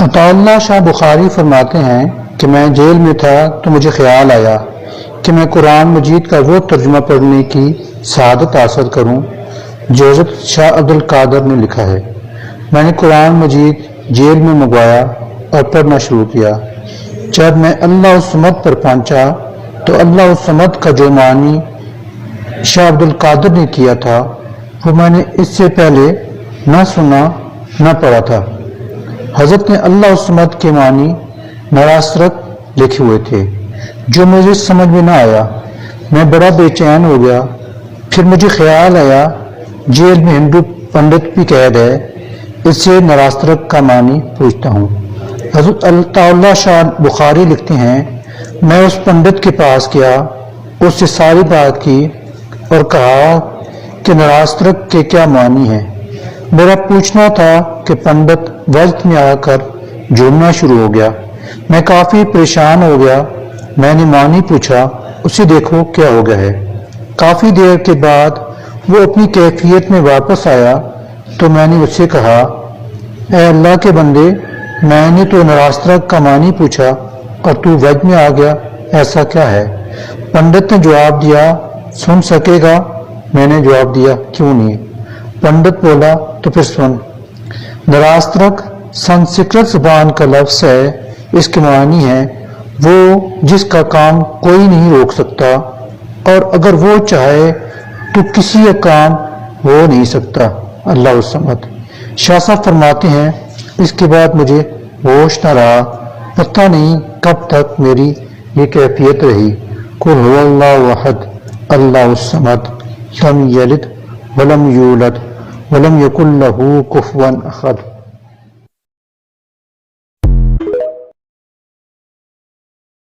عطا اللہ شاہ بخاری فرماتے ہیں کہ میں جیل میں تھا تو مجھے خیال آیا کہ میں قرآن مجید کا وہ ترجمہ پڑھنے کی سعادت حاصل کروں جو حضرت شاہ عبد القادر نے لکھا ہے۔ میں نے قرآن مجید جیل میں منگوایا اور پڑھنا شروع کیا۔ جب میں اللہ الصمد پر پہنچا تو اللہ الصمد کا جو معنی شاہ عبد القادر نے کیا تھا وہ میں نے اس سے پہلے نہ سنا نہ پڑھا تھا۔ حضرت نے اللہ الصمد کے معنی نراسترک لکھے ہوئے تھے جو مجھے سمجھ میں نہ آیا۔ میں بڑا بے چین ہو گیا۔ پھر مجھے خیال آیا جیل میں ہندو پنڈت بھی قید ہے، اس سے نراسترک کا معنی پوچھتا ہوں۔ حضرت اللہ شاہ بخاری لکھتے ہیں میں اس پنڈت کے پاس گیا، اس سے ساری بات کی اور کہا کہ نراسترک کے کیا معنی ہے۔ میرا پوچھنا تھا کہ پنڈت وجد میں آ کر جھومنا شروع ہو گیا۔ میں کافی پریشان ہو گیا۔ میں نے معنی پوچھا، اسے دیکھو کیا ہو گیا ہے۔ کافی دیر کے بعد وہ اپنی کیفیت میں واپس آیا تو میں نے اس سے کہا، اے اللہ کے بندے، میں نے تو نراسترک کا معنی پوچھا اور تو وجد میں آ گیا، ایسا کیا ہے؟ پنڈت نے جواب دیا، سن سکے گا؟ میں نے جواب دیا، کیوں نہیں؟ پنڈت بولا، تو پھر سن۔ نراسترک سنسکرت زبان کا لفظ ہے، اس کے معنی ہے وہ جس کا کام کوئی نہیں روک سکتا اور اگر وہ چاہے تو کسی کا کام ہو نہیں سکتا۔ اللہ الصمد۔ شاہ صاحب فرماتے ہیں اس کے بعد مجھے ہوش نہ رہا، پتہ نہیں کب تک میری یہ کیفیت رہی۔ قل هو اللہ احد اللہ الصمد لم یلد ولم یولد ولم یکن لہ کفوا احد۔